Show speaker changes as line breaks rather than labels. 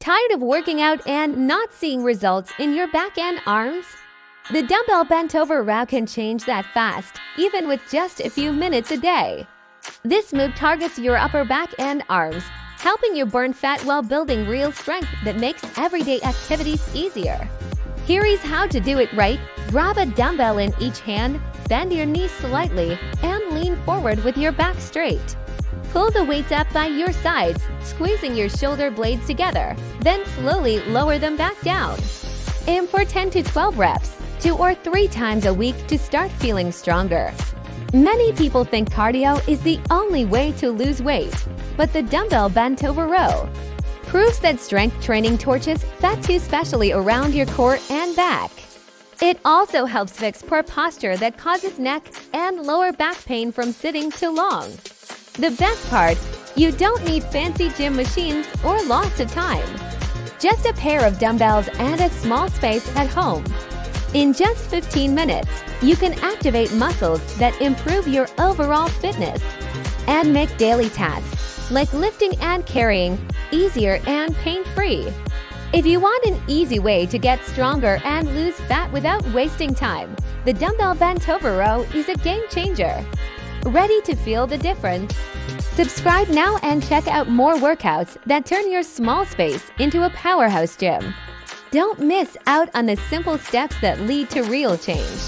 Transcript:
Tired of working out and not seeing results in your back and arms? The dumbbell bent-over row can change that fast, even with just a few minutes a day. This move targets your upper back and arms, helping you burn fat while building real strength that makes everyday activities easier. Here is how to do it right. Grab a dumbbell in each hand, bend your knees slightly, and lean forward with your back straight. Pull the weights up by your sides, squeezing your shoulder blades together, then slowly lower them back down. Aim for 10 to 12 reps, 2 or 3 times a week to start feeling stronger. Many people think cardio is the only way to lose weight, but the dumbbell bent-over row proves that strength training torches fat too, especially around your core and back. It also helps fix poor posture that causes neck and lower back pain from sitting too long. The best part, you don't need fancy gym machines or lots of time. Just a pair of dumbbells and a small space at home. In just 15 minutes, you can activate muscles that improve your overall fitness and make daily tasks, like lifting and carrying, easier and pain-free. If you want an easy way to get stronger and lose fat without wasting time, the dumbbell bent-over row is a game changer. Ready to feel the difference? Subscribe now and check out more workouts that turn your small space into a powerhouse gym. Don't miss out on the simple steps that lead to real change.